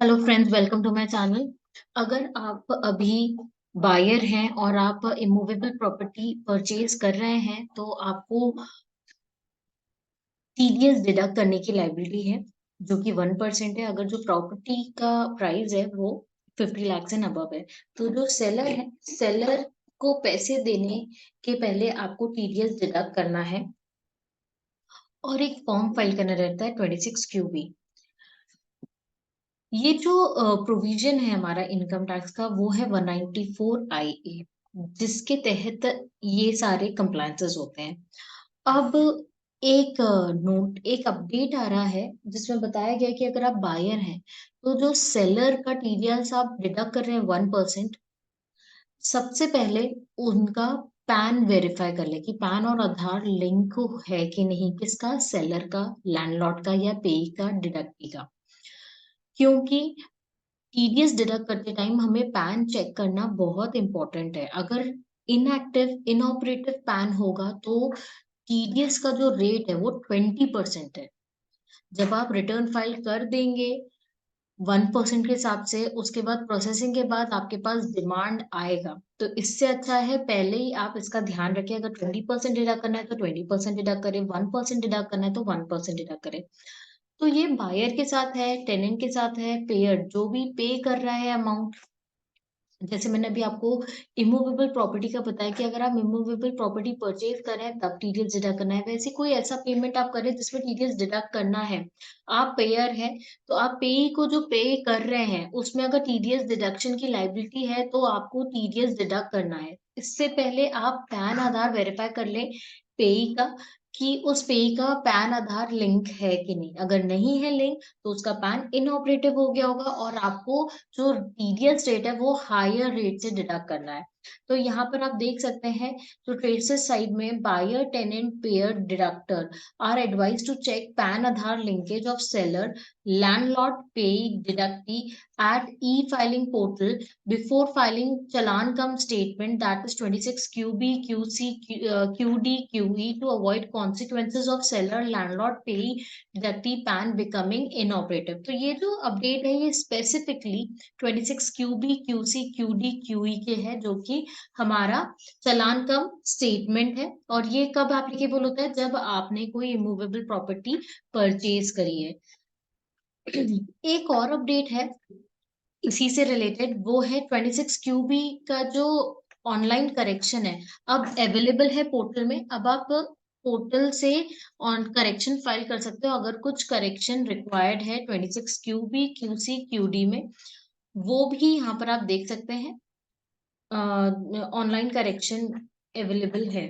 Hello friends, welcome to my channel. अगर आप अभी बायर हैं और आप इमूवेबल प्रॉपर्टी परचेज कर रहे हैं तो आपको टीडीएस डिडक्ट करने की लायबिलिटी है जो कि 1% है। अगर जो प्रॉपर्टी का प्राइस है वो 50 लाख एंड अबव है तो जो सेलर है, सेलर को पैसे देने के पहले आपको टीडीएस डिडक्ट करना है और एक फॉर्म फाइल करना रहता है 26 QB। ये जो प्रोविजन है हमारा इनकम टैक्स का वो है 194 IA, जिसके तहत ये सारे कंप्लायंसेस होते हैं। अब एक नोट एक अपडेट आ रहा है जिसमें बताया गया है कि अगर आप बायर हैं तो जो सेलर का टीडीएस आप डिडक्ट कर रहे हैं 1%, सबसे पहले उनका पैन वेरीफाई कर ले कि पैन और आधार लिंक है कि नहीं, किसका, सेलर का, लैंडलॉर्ड का या पेई का, डिडक्टी का। क्योंकि टीडीएस डिडक्ट करते टाइम हमें पैन चेक करना बहुत इंपॉर्टेंट है। अगर इनएक्टिव इनऑपरेटिव पैन होगा तो टीडीएस का जो रेट है वो 20% है। जब आप रिटर्न फाइल कर देंगे 1% के हिसाब से, उसके बाद प्रोसेसिंग के बाद आपके पास डिमांड आएगा। तो इससे अच्छा है पहले ही आप इसका ध्यान रखें। अगर 20% डिडक्ट करना है तो 20% डिडक्ट करें, 1% डिडक्ट करना है तो 1% डिडक्ट करें। तो ये बायर के साथ है, टेनेंट के साथ है, पेयर जो भी पे कर रहा है अमाउंट। जैसे मैंने अभी आपको इमूवेबल प्रॉपर्टी का बताया कि अगर आप इमूवेबल प्रॉपर्टी परचेज करें तब टीडीएस डिडक्ट करना है। वैसे कोई ऐसा पेमेंट आप करें जिसमें टीडीएस डिडक्ट करना है, आप पेयर है तो आप पे को जो पे कर रहे हैं उसमें अगर टीडीएस डिडक्शन की लाइबिलिटी है तो आपको टीडीएस डिडक्ट करना है। इससे पहले आप पैन आधार वेरीफाई कर ले पेई का कि उस पेई का पैन आधार लिंक है कि नहीं। अगर नहीं है लिंक तो उसका पैन इनऑपरेटिव हो गया होगा और आपको जो टीडीएस रेट है वो हायर रेट से डिडक्ट करना है। तो यहाँ पर आप देख सकते हैं जो ट्रेसेस साइड में buyer tenant payer deductor are advised to check PAN Aadhaar linkage of seller landlord payee deductee at e filing portal before filing challan cum statement that is 26 QB QC QD QE to avoid consequences of seller landlord payee deductee pan becoming inoperative. तो ये जो update है ये specifically 26 QB QC QD QE के है जो कि हमारा चालान कम स्टेटमेंट है। और ये कब एप्लीकेबल होता है, जब आपने कोई इमूवेबल प्रॉपर्टी परचेज करी है। एक और अपडेट है इसी से रिलेटेड, वो है 26 QB का जो ऑनलाइन करेक्शन है अब अवेलेबल है पोर्टल में। अब आप पोर्टल से ऑन करेक्शन फाइल कर सकते हो अगर कुछ करेक्शन रिक्वायर्ड है 26 QB QC QD में, वो भी यहाँ पर आप देख सकते हैं। ऑनलाइन करेक्शन अवेलेबल है।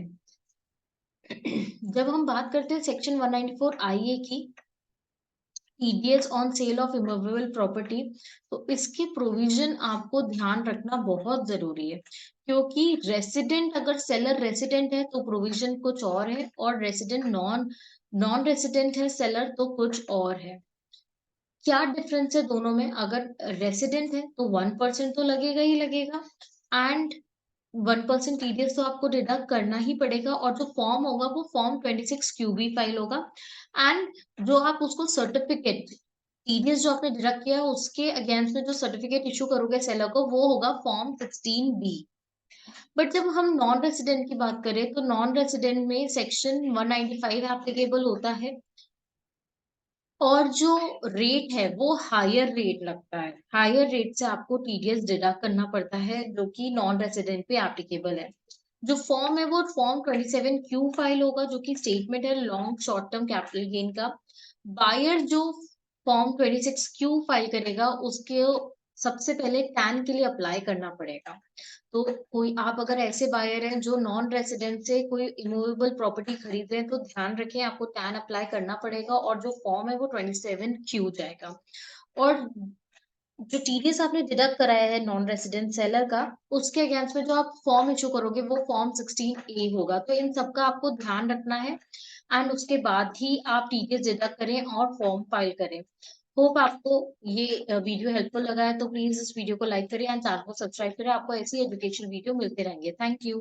जब हम बात करते हैं सेक्शन 194 IA की, TDS on sale of immovable property, तो इसके प्रोविजन आपको ध्यान रखना बहुत जरूरी है। क्योंकि रेसिडेंट, अगर सेलर रेसिडेंट है तो प्रोविजन कुछ और है, और रेसिडेंट नॉन नॉन रेसिडेंट है सेलर तो कुछ और है। क्या डिफरेंस है दोनों में? अगर रेसिडेंट है तो 1% तो लगेगा ही लगेगा, एंड 1% टीडीएस तो आपको डिडक्ट करना ही पड़ेगा। और जो फॉर्म होगा वो फॉर्म 26 QB फाइल होगा। एंड जो आप उसको सर्टिफिकेट टीडीएस जो आपने डिडक्ट किया है उसके अगेंस्ट में जो सर्टिफिकेट इशू करोगे सेलर को वो होगा फॉर्म 16B। बट जब हम नॉन रेसिडेंट की बात करें तो नॉन रेसिडेंट में सेक्शन 195 एप्लीकेबल होता है, और जो रेट है वो हायर रेट लगता है। हायर रेट से आपको टीडीएस डिडक्ट करना पड़ता है जो कि नॉन रेसिडेंट पे एप्लीकेबल है। जो फॉर्म है वो फॉर्म 27Q फाइल होगा जो कि स्टेटमेंट है long short term capital gain का। बायर जो फॉर्म 26Q फाइल करेगा उसके सबसे पहले टैन के लिए अप्लाई करना पड़ेगा। तो कोई आप अगर ऐसे बायर हैं जो नॉन रेसिडेंट से कोई इमूवेबल प्रॉपर्टी खरीद रहे हैं तो ध्यान रखें आपको टैन अप्लाई करना पड़ेगा, और जो फॉर्म है वो 27Q जाएगा। और जो टीडीएस आपने डिडक्ट कराया है नॉन रेसिडेंट सेलर का, उसके अगेंस्ट में जो आप फॉर्म इशू करोगे वो फॉर्म 16A होगा। तो इन सबका आपको ध्यान रखना है, एंड उसके बाद ही आप टीडीएस डिडक्ट करें और फॉर्म फाइल करें। होप आपको ये वीडियो हेल्पफुल लगा है तो प्लीज इस वीडियो को लाइक करें एंड चैनल को सब्सक्राइब करें। आपको ऐसी एजुकेशन वीडियो मिलते रहेंगे। Thank you.